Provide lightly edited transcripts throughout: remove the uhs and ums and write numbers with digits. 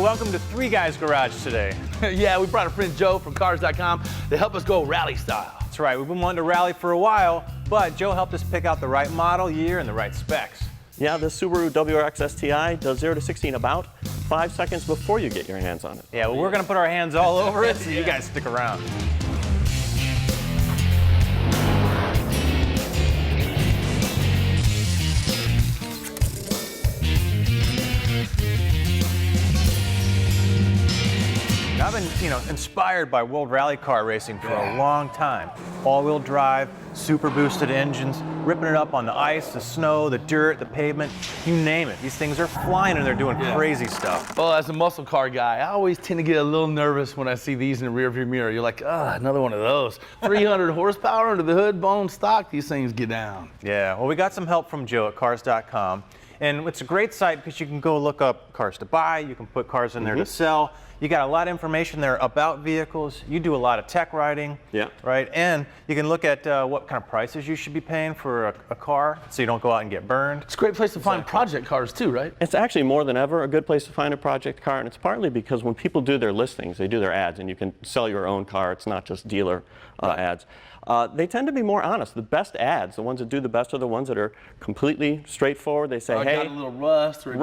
welcome to Three Guys Garage today. Yeah, we brought a friend Joe from Cars.com to help us go rally style. That's right, we've been wanting to rally for a while, but Joe helped us pick out the right model, year, and the right specs. Yeah, this Subaru WRX STI does 0 to 60 in about 5 seconds before you get your hands on it. Yeah, well, we're going to put our hands all over it, so you guys stick around. I've been, inspired by World Rally Car racing for a long time. All-wheel drive, super boosted engines, ripping it up on the ice, the snow, the dirt, the pavement, you name it. These things are flying and they're doing crazy stuff. Well, as a muscle car guy, I always tend to get a little nervous when I see these in the rearview mirror. You're like, another one of those. 300 horsepower under the hood, bone stock, these things get down. Yeah, well, we got some help from Joe at Cars.com. And it's a great site because you can go look up cars to buy, you can put cars in there to sell. You got a lot of information there about vehicles. You do a lot of tech writing, right? And you can look at what kind of prices you should be paying for a car so you don't go out and get burned. It's a great place to find project cars too, right? It's actually more than ever a good place to find a project car, and it's partly because when people do their listings, they do their ads, and you can sell your own car. It's not just dealer ads. They tend to be more honest. The best ads, the ones that do the best, are the ones that are completely straightforward. They say, hey, got a little rust, or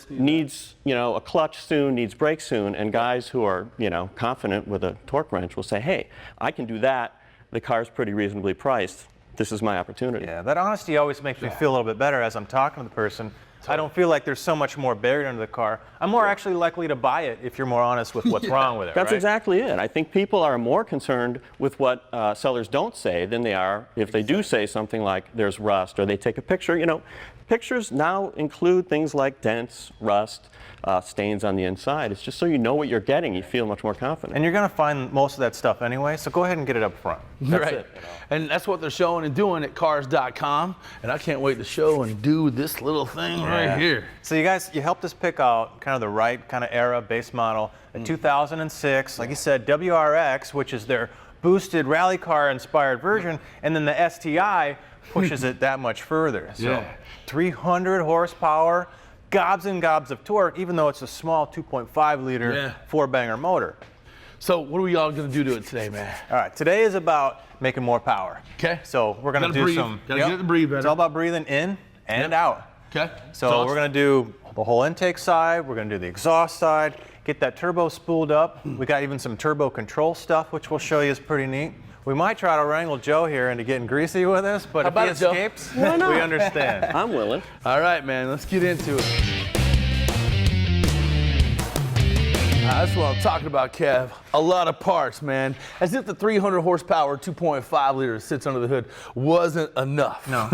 needs a clutch soon, needs brakes soon, and guys who are confident with a torque wrench will say, hey, I can do that. The car's pretty reasonably priced. This is my opportunity. Yeah, that honesty always makes me feel a little bit better as I'm talking to the person. I don't feel like there's so much more buried under the car. I'm more actually likely to buy it if you're more honest with what's wrong with it. That's exactly it. I think people are more concerned with what sellers don't say than they are if they do say something like there's rust, or they take a picture. Pictures now include things like dents, rust, stains on the inside. It's just so you know what you're getting. You feel much more confident. And you're going to find most of that stuff anyway, so go ahead and get it up front. That's it. And that's what they're showing and doing at Cars.com. And I can't wait to show and do this little thing right here. So you guys, you helped us pick out kind of the right kind of era base model. A 2006, like you said, WRX, which is their boosted rally car inspired version, and then the STI pushes it that much further. So 300 horsepower, gobs and gobs of torque, even though it's a small 2.5 liter four-banger motor. So what are we all going to do to it today, man? All right, today is about making more power. Okay. So we're going to do some. Gotta get it to breathe better. It's all about breathing in and out. Okay. So we're going to do the whole intake side. We're going to do the exhaust side. Get that turbo spooled up. We got even some turbo control stuff, which we'll show you is pretty neat. We might try to wrangle Joe here into getting greasy with us, but if he escapes, we understand. I'm willing. All right, man, let's get into it. That's what I'm talking about, Kev. A lot of parts, man. As if the 300 horsepower 2.5 liter sits under the hood wasn't enough. No,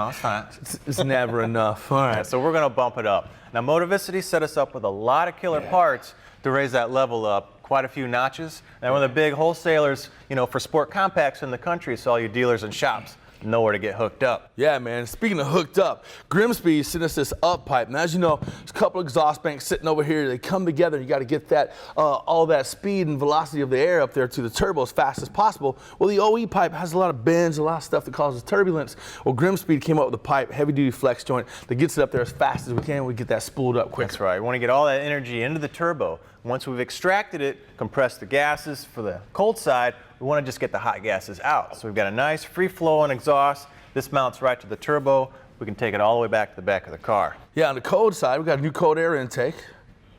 it's not. It's never enough. All right. So we're going to bump it up. Now, Motivicity set us up with a lot of killer parts to raise that level up. Quite a few notches. And one of the big wholesalers, for sport compacts in the country, so all you dealers and shops know where to get hooked up. Yeah, man. Speaking of hooked up, Grimsby sent us this up pipe. And as you know, there's a couple of exhaust banks sitting over here. They come together. You got to get that all that speed and velocity of the air up there to the turbo as fast as possible. Well, the OE pipe has a lot of bends, a lot of stuff that causes turbulence. Well, Grimsby came up with a pipe, heavy-duty flex joint, that gets it up there as fast as we can. We get that spooled up quicker. That's right. We want to get all that energy into the turbo. Once we've extracted it, compress the gases for the cold side, we want to just get the hot gases out. So we've got a nice free-flowing exhaust. This mounts right to the turbo. We can take it all the way back to the back of the car. Yeah, on the cold side, we got a new cold air intake.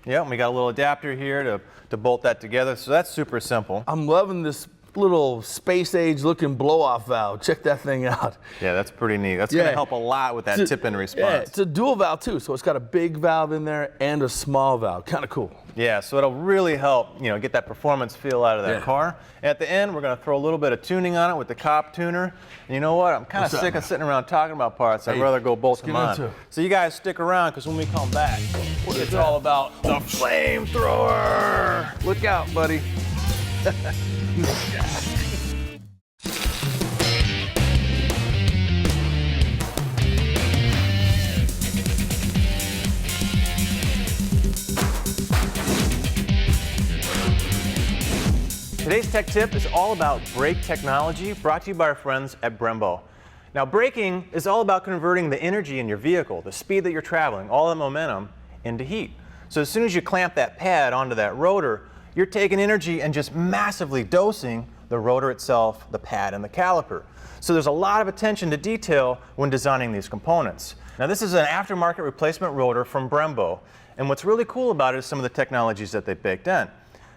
Yeah, and we got a little adapter here to bolt that together. So that's super simple. I'm loving this little space-age looking blow-off valve. Check that thing out. Yeah, that's pretty neat. That's going to help a lot with that tip-in response. Yeah, it's a dual valve too, so it's got a big valve in there and a small valve. Kind of cool. Yeah, so it'll really help, get that performance feel out of that car. And at the end, we're going to throw a little bit of tuning on it with the COP tuner. And you know what? I'm kind of sick of sitting around talking about parts. I'd rather go bolt them on. So you guys stick around, because when we come back, it's all about the flamethrower. Look out, buddy. Today's tech tip is all about brake technology, brought to you by our friends at Brembo. Now, braking is all about converting the energy in your vehicle, the speed that you're traveling, all the momentum, into heat. So as soon as you clamp that pad onto that rotor, you're taking energy and just massively dosing the rotor itself, the pad, and the caliper. So there's a lot of attention to detail when designing these components. Now this is an aftermarket replacement rotor from Brembo, and what's really cool about it is some of the technologies that they baked in.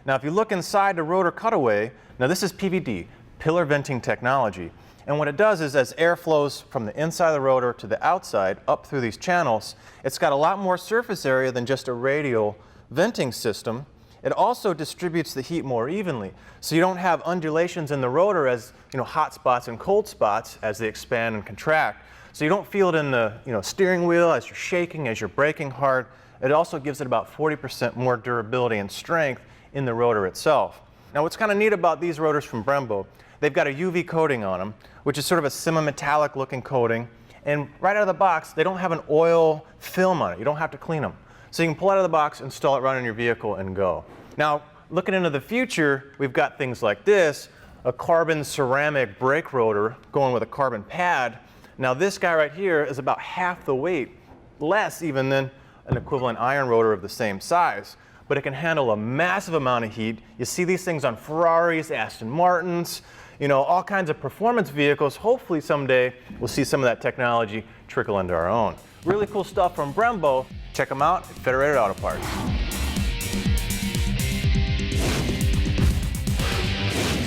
Now if you look inside the rotor cutaway, now this is PVD, pillar venting technology, and what it does is as air flows from the inside of the rotor to the outside up through these channels, it's got a lot more surface area than just a radial venting system. It also distributes the heat more evenly, so you don't have undulations in the rotor as hot spots and cold spots as they expand and contract. So you don't feel it in the steering wheel as you're shaking, as you're braking hard. It also gives it about 40% more durability and strength in the rotor itself. Now what's kind of neat about these rotors from Brembo, they've got a UV coating on them, which is sort of a semi-metallic looking coating, and right out of the box they don't have an oil film on it. You don't have to clean them. So you can pull it out of the box, install it right in your vehicle, and go. Now, looking into the future, we've got things like this, a carbon ceramic brake rotor going with a carbon pad. Now this guy right here is about half the weight, less even than an equivalent iron rotor of the same size, but it can handle a massive amount of heat. You see these things on Ferraris, Aston Martins, all kinds of performance vehicles. Hopefully someday we'll see some of that technology trickle into our own. Really cool stuff from Brembo. Check them out at Federated Auto Parts.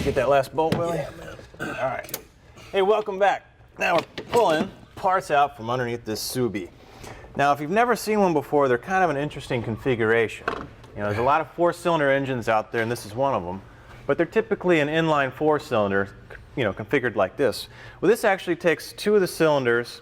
Get that last bolt, Willie? Yeah, man. All right. Hey, welcome back. Now we're pulling parts out from underneath this Subi. Now, if you've never seen one before, they're kind of an interesting configuration. There's a lot of four-cylinder engines out there, and this is one of them. But they're typically an inline four-cylinder, configured like this. Well, this actually takes two of the cylinders,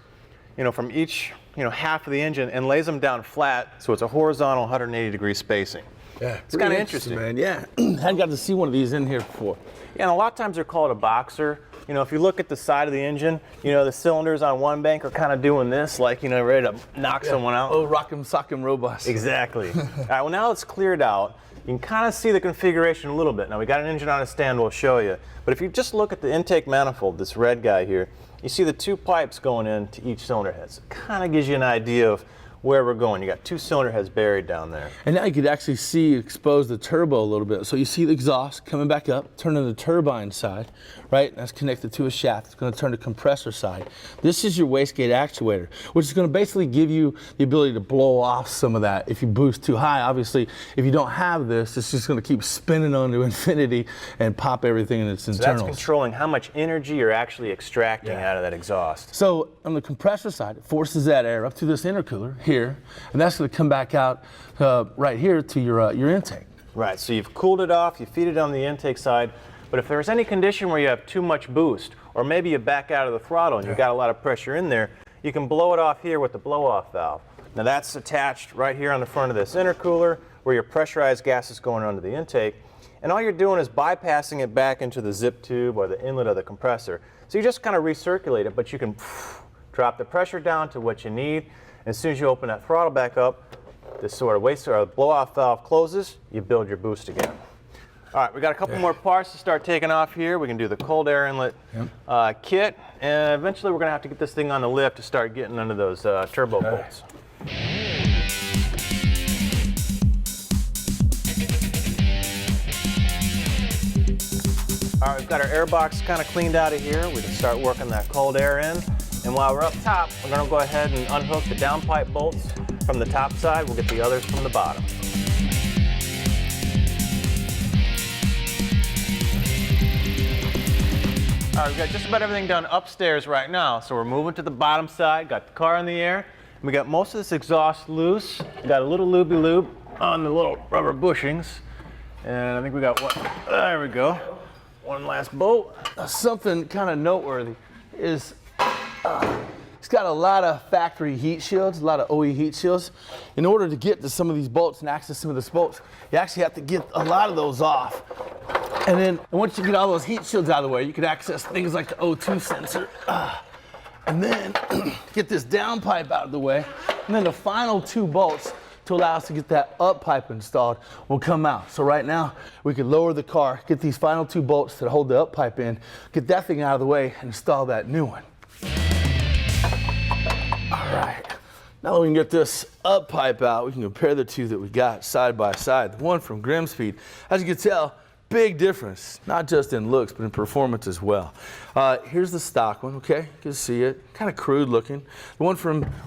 from each half of the engine and lays them down flat, so it's a horizontal 180-degree spacing. Yeah, it's kind of interesting, man. Yeah, hadn't got to see one of these in here before. Yeah, and a lot of times they're called a boxer. If you look at the side of the engine, the cylinders on one bank are kind of doing this, like ready to knock someone out. Oh, rock'em sock'em robots. Exactly. All right, well now it's cleared out. You can kind of see the configuration a little bit. Now we got an engine on a stand we'll show you. But if you just look at the intake manifold, this red guy here, you see the two pipes going into each cylinder head. So it kind of gives you an idea of where we're going. You got two cylinder heads buried down there. And now you could actually see expose the turbo a little bit. So you see the exhaust coming back up, turning the turbine side, right? That's connected to a shaft. It's going to turn the compressor side. This is your wastegate actuator, which is going to basically give you the ability to blow off some of that if you boost too high. Obviously, if you don't have this, it's just going to keep spinning on to infinity and pop everything in its internals. So that's controlling how much energy you're actually extracting out of that exhaust. So on the compressor side, it forces that air up to this intercooler here, and that's going to come back out right here to your intake. Right, so you've cooled it off, you feed it on the intake side, but if there's any condition where you have too much boost, or maybe you back out of the throttle and you've got a lot of pressure in there, you can blow it off here with the blow-off valve. Now that's attached right here on the front of this intercooler where your pressurized gas is going onto the intake, and all you're doing is bypassing it back into the zip tube or the inlet of the compressor. So you just kind of recirculate it, but you can drop the pressure down to what you need. As soon as you open that throttle back up, this sort of blow-off valve closes, you build your boost again. All right, we got a couple more parts to start taking off here. We can do the cold air inlet kit, and eventually we're going to have to get this thing on the lift to start getting under those turbo bolts. All right, we've got our air box kind of cleaned out of here. We can start working that cold air in. And while we're up top, we're going to go ahead and unhook the downpipe bolts from the top side. We'll get the others from the bottom. All right, we've got just about everything done upstairs right now. So we're moving to the bottom side, got the car in the air. And we got most of this exhaust loose. We got a little looby-loob on the little rubber bushings. And I think we got one, there we go. One last bolt. Something kind of noteworthy is it's got a lot of factory heat shields, a lot of OE heat shields. In order to get to some of these bolts and access some of the bolts, you actually have to get a lot of those off. And then once you get all those heat shields out of the way, you can access things like the O2 sensor. And then get this downpipe out of the way. And then the final two bolts to allow us to get that up pipe installed will come out. So right now, we could lower the car, get these final two bolts that hold the up pipe in, get that thing out of the way, and install that new one. All right, Now we can get this up pipe out. We can compare the two that we got side by side. The one from Grimspeed, as you can tell, big difference, not just in looks, but in performance as well. Here's the stock one, okay? You can see it, kind of crude looking. The one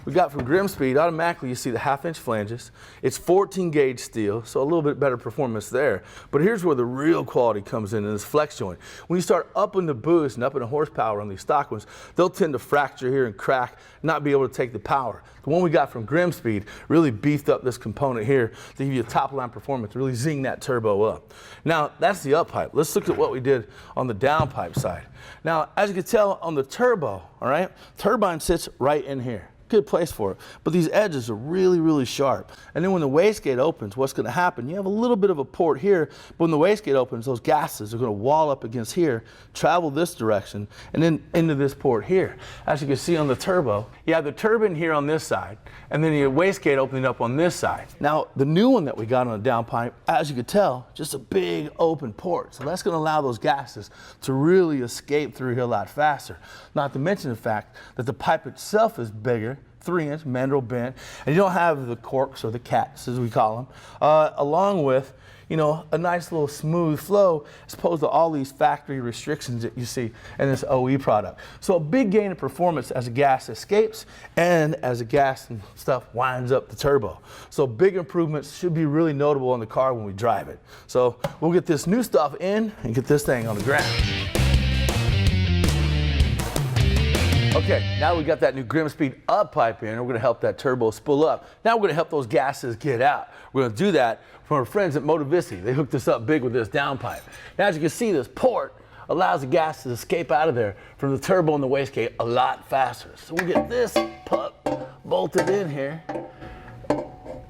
we got from Grimspeed, automatically you see the 1/2-inch flanges. It's 14 gauge steel, so a little bit better performance there. But here's where the real quality comes in this flex joint. When you start upping the boost and upping the horsepower on these stock ones, they'll tend to fracture here and crack, not be able to take the power. The one we got from Grimspeed really beefed up this component here to give you a top line performance, really zing that turbo up. Now, that's the up pipe. Let's look at what we did on the down pipe side. Now, as you can tell on the turbo, all right, turbine sits right in here. Good place for it. But these edges are really, really sharp. And then when the wastegate opens, what's going to happen? You have a little bit of a port here, but when the wastegate opens, those gases are going to wall up against here, travel this direction, and then into this port here. As you can see on the turbo, you have the turbine here on this side, and then your wastegate opening up on this side. Now, the new one that we got on the downpipe, as you can tell, just a big open port. So that's going to allow those gases to really escape through here a lot faster. Not to mention the fact that the pipe itself is bigger, 3-inch mandrel bent, and you don't have the corks or the cats, as we call them, along with, you know, a nice little smooth flow as opposed to all these factory restrictions that you see in this OE product. So a big gain of performance as the gas escapes and as the gas and stuff winds up the turbo. So big improvements should be really notable on the car when we drive it. So we'll get this new stuff in and get this thing on the ground. Okay, now we got that new Grimspeed up pipe in, and we're gonna help that turbo spool up. Now we're gonna help those gases get out. We're gonna do that from our friends at Motovici. They hooked us up big with this down pipe. Now as you can see, this port allows the gas to escape out of there from the turbo and the wastegate a lot faster. So we'll get this pup bolted in here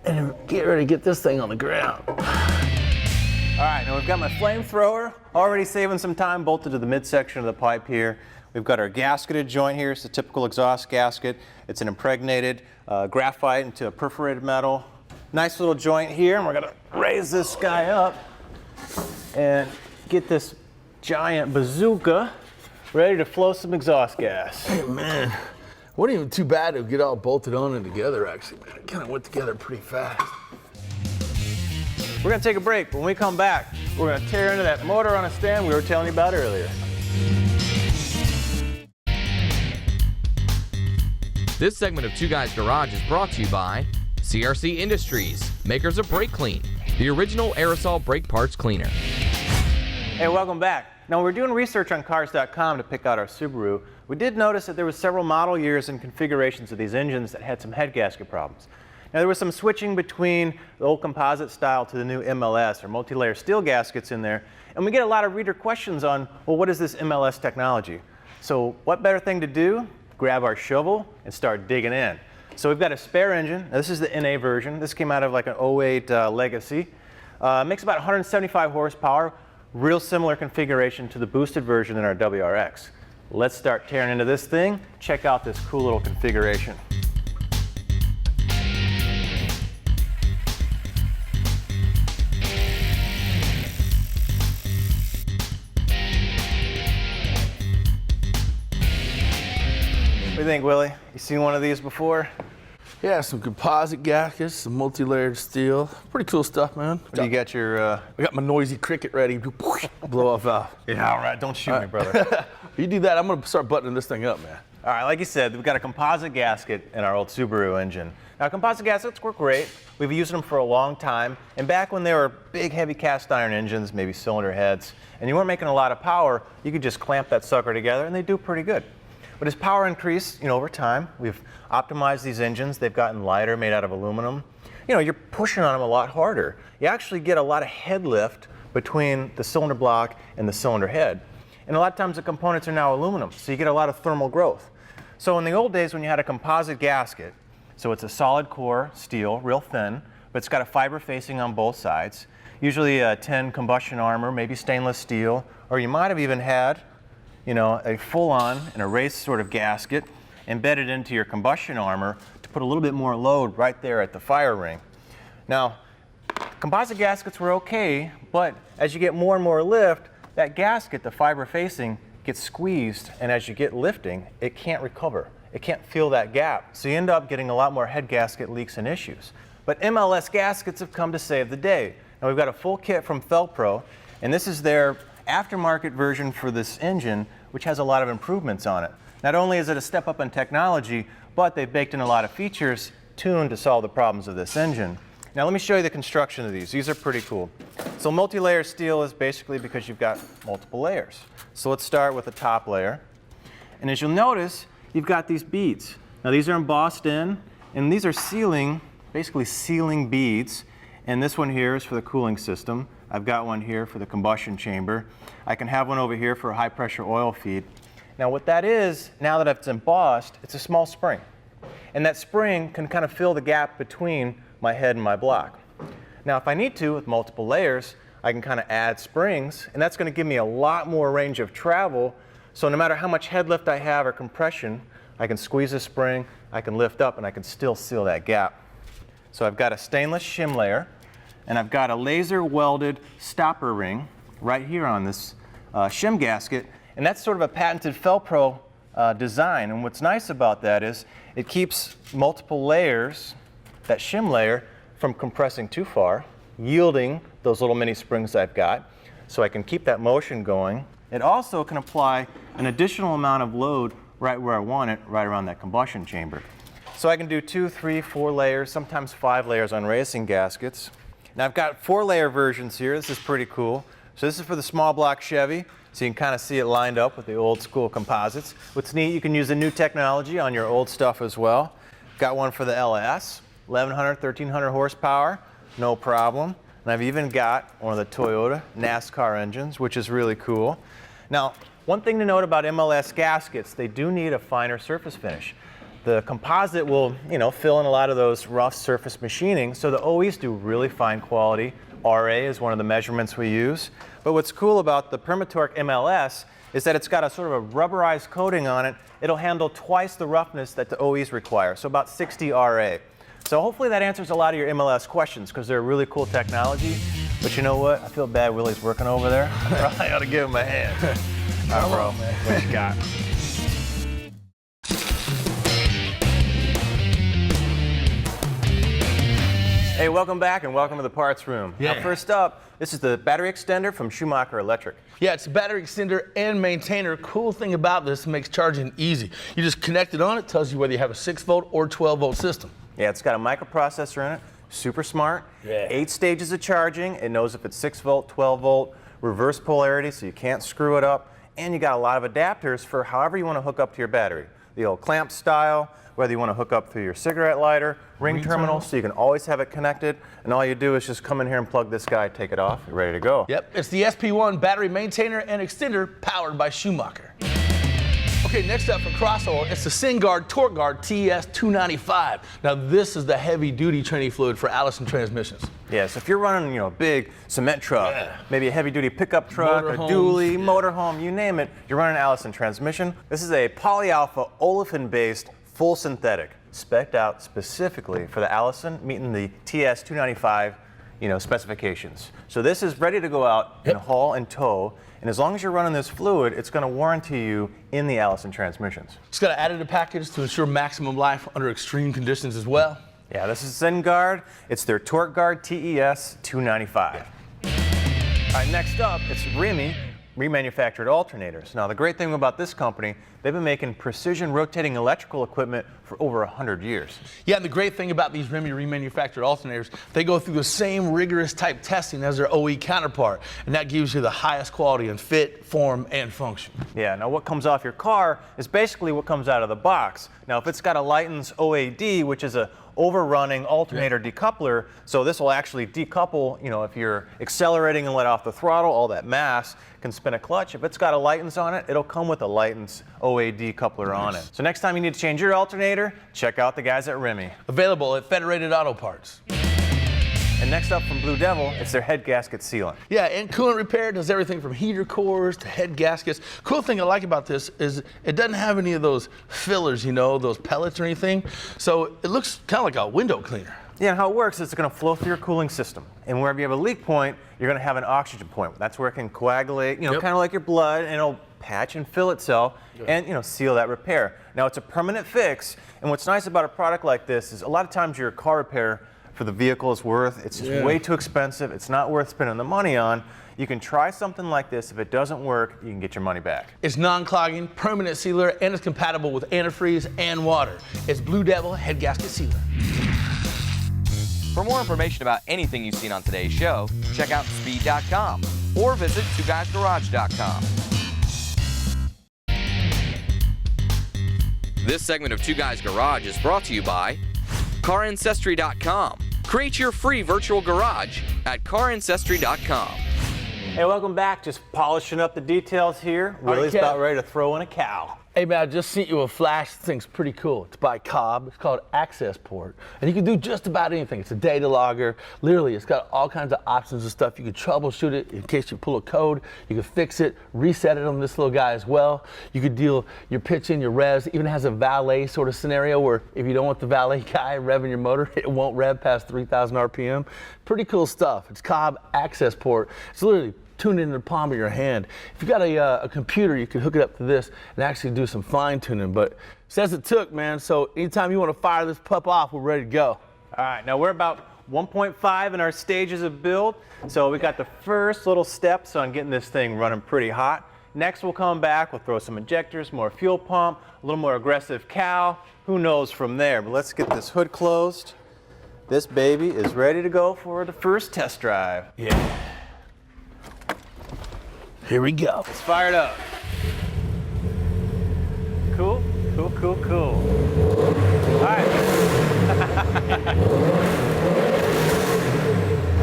and get ready to get this thing on the ground. All right, now we've got my flamethrower already saving some time, bolted to the midsection of the pipe here. We've got our gasketed joint here. It's a typical exhaust gasket. It's an impregnated graphite into a perforated metal. Nice little joint here, and we're gonna raise this guy up and get this giant bazooka ready to flow some exhaust gas. Hey man, it wasn't even too bad to get all bolted on and together actually, man. It kind of went together pretty fast. We're gonna take a break. When we come back, we're gonna tear into that motor on a stand we were telling you about earlier. This segment of Two Guys Garage is brought to you by CRC Industries, makers of Brake Clean, the original aerosol brake parts cleaner. Hey, welcome back. Now, we're doing research on cars.com to pick out our Subaru. We did notice that there was several model years and configurations of these engines that had some head gasket problems. Now, there was some switching between the old composite style to the new MLS, or multi-layer steel gaskets in there, and we get a lot of reader questions on, well, what is this MLS technology? So what better thing to do? Grab our shovel and start digging in. So we've got a spare engine. Now, this is the NA version. This came out of like an 08 Legacy. Makes about 175 horsepower, real similar configuration to the boosted version in our WRX. Let's start tearing into this thing. Check out this cool little configuration. What do you think, Willie? You seen one of these before? Yeah, some composite gaskets, some multi-layered steel. Pretty cool stuff, man. You got your... I got my noisy cricket ready to blow off valve. Yeah, all right. Don't shoot me, brother. You do that, I'm gonna start buttoning this thing up, man. All right, like you said, we've got a composite gasket in our old Subaru engine. Now, composite gaskets work great. We've used them for a long time. And back when they were big, heavy cast iron engines, maybe cylinder heads, and you weren't making a lot of power, you could just clamp that sucker together and they do pretty good. But as power increased, over time, we've optimized these engines. They've gotten lighter, made out of aluminum. You're pushing on them a lot harder. You actually get a lot of head lift between the cylinder block and the cylinder head. And a lot of times the components are now aluminum, so you get a lot of thermal growth. So in the old days when you had a composite gasket, so it's a solid core steel, real thin, but it's got a fiber facing on both sides, usually a tin combustion armor, maybe stainless steel, or you might have even had a full-on and a raised sort of gasket embedded into your combustion armor to put a little bit more load right there at the fire ring. Now, composite gaskets were okay, but as you get more and more lift, that gasket, the fiber facing, gets squeezed, and as you get lifting, it can't recover. it can't fill that gap. So you end up getting a lot more head gasket leaks and issues. But MLS gaskets have come to save the day. Now we've got a full kit from Felpro, and this is their aftermarket version for this engine, which has a lot of improvements on it. Not only is it a step up in technology, but they've baked in a lot of features tuned to solve the problems of this engine. Now let me show you the construction of these. These are pretty cool. So multi-layer steel is basically because you've got multiple layers. So let's start with the top layer. And as you'll notice, you've got these beads. Now these are embossed in, and these are sealing, basically sealing beads. And this one here is for the cooling system. I've got one here for the combustion chamber. I can have one over here for a high pressure oil feed. Now what that is, now that it's embossed, it's a small spring. And that spring can kind of fill the gap between my head and my block. Now if I need to, with multiple layers, I can kind of add springs, and that's going to give me a lot more range of travel. So no matter how much head lift I have or compression, I can squeeze a spring, I can lift up, and I can still seal that gap. So I've got a stainless shim layer, and I've got a laser welded stopper ring right here on this shim gasket, and that's sort of a patented Felpro design. And what's nice about that is it keeps multiple layers, that shim layer, from compressing too far, yielding those little mini springs I've got, so I can keep that motion going. It also can apply an additional amount of load right where I want it, right around that combustion chamber. So I can do 2, 3, 4 layers, sometimes 5 layers on racing gaskets. Now I've got 4-layer versions here. This is pretty cool. So this is for the small block Chevy, so you can kind of see it lined up with the old school composites. What's neat, you can use the new technology on your old stuff as well. Got one for the LS, 1100, 1300 horsepower, no problem. And I've even got one of the Toyota NASCAR engines, which is really cool. Now, one thing to note about MLS gaskets, they do need a finer surface finish. The composite will, fill in a lot of those rough surface machining, so the OEs do really fine quality. RA is one of the measurements we use. But what's cool about the Permatorque MLS is that it's got a sort of a rubberized coating on it. It'll handle twice the roughness that the OEs require, so about 60 RA. So hopefully that answers a lot of your MLS questions, because they're really cool technology. But you know what? I feel bad Willie's working over there. I probably ought to give him a hand. All right, bro. What you got? Hey, welcome back and welcome to the parts room. Yeah. Now first up, this is the battery extender from Schumacher Electric. Yeah, it's a battery extender and maintainer. Cool thing about this, it makes charging easy. You just connect it on, it tells you whether you have a 6-volt or 12-volt system. Yeah, it's got a microprocessor in it, super smart. Yeah. 8 stages of charging. It knows if it's 6-volt, 12-volt, reverse polarity, so you can't screw it up. And you got a lot of adapters for however you want to hook up to your battery. The old clamp style, whether you want to hook up through your cigarette lighter, ring terminal, so you can always have it connected. And all you do is just come in here and plug this guy, take it off, you're ready to go. Yep, it's the SP1 battery maintainer and extender powered by Schumacher. Okay, next up for crossover, it's the SynGuard Torque Guard TS295. Now this is the heavy-duty training fluid for Allison transmissions. Yeah, so if you're running, a big cement truck, maybe a heavy-duty pickup truck, a Motorhomes. dually, motorhome, you name it, you're running an Allison transmission. This is a polyalpha olefin-based full synthetic, spec'd out specifically for the Allison, meeting the TS295, specifications. So this is ready to go out and haul and tow. And as long as you're running this fluid, it's going to warranty you in the Allison transmissions. It's got an additive package to ensure maximum life under extreme conditions as well. Yeah, this is SynGuard. It's their Torque Guard TES 295. All right, next up, it's Remy remanufactured alternators. Now, the great thing about this company, they've been making precision rotating electrical equipment for over 100 years. Yeah, and the great thing about these Remy remanufactured alternators, they go through the same rigorous type testing as their OE counterpart, and that gives you the highest quality in fit, form, and function. Yeah, now what comes off your car is basically what comes out of the box. Now, if it's got a Lightens OAD, which is a overrunning alternator decoupler, so this will actually decouple, if you're accelerating and let off the throttle, all that mass can spin a clutch. If it's got a Lightens on it, it'll come with a Lightens OAD coupler on it. So next time you need to change your alternator, check out the guys at Remy. Available at Federated Auto Parts. And next up from Blue Devil, it's their head gasket sealant. Yeah, and coolant repair does everything from heater cores to head gaskets. Cool thing I like about this is it doesn't have any of those fillers, those pellets or anything. So it looks kind of like a window cleaner. Yeah, and how it works is it's going to flow through your cooling system. And wherever you have a leak point, you're going to have an oxygen point. That's where it can coagulate, kind of like your blood, and it'll patch and fill itself and, you know, seal that repair. Now, it's a permanent fix, and what's nice about a product like this is a lot of times your car repair for the vehicle is worth, it's just way too expensive, it's not worth spending the money on. You can try something like this. If it doesn't work, you can get your money back. It's non-clogging, permanent sealer, and it's compatible with antifreeze and water. It's Blue Devil head gasket sealer. For more information about anything you've seen on today's show, check out speed.com or visit TwoGuysGarage.com. This segment of Two Guys Garage is brought to you by CarAncestry.com. Create your free virtual garage at CarAncestry.com. Hey, welcome back. Just polishing up the details here. Willie's about ready to throw in a cow. Hey man, I just sent you a flash. This thing's pretty cool. It's by Cobb. It's called Access Port. And you can do just about anything. It's a data logger. Literally, it's got all kinds of options and stuff. You can troubleshoot it in case you pull a code. You can fix it, reset it on this little guy as well. You could deal your pitch in, your revs. It even has a valet sort of scenario where if you don't want the valet guy revving your motor, it won't rev past 3,000 RPM. Pretty cool stuff. It's Cobb Access Port. It's literally tuned in the palm of your hand. If you got a computer, you can hook it up to this and actually do some fine tuning, but it says it took, man. So anytime you want to fire this pup off, we're ready to go. All right, now we're about 1.5 in our stages of build. So we got the first little steps on getting this thing running pretty hot. Next we'll come back, we'll throw some injectors, more fuel pump, a little more aggressive cow. Who knows from there, but let's get this hood closed. This baby is ready to go for the first test drive. Yeah. Here we go. It's fired up. Cool, cool, cool, cool. All right.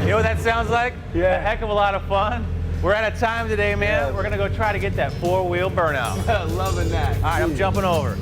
You know what that sounds like? Yeah. A heck of a lot of fun. We're out of time today, man. Yeah. We're gonna go try to get that 4-wheel burnout. Loving that. All right, I'm jumping over.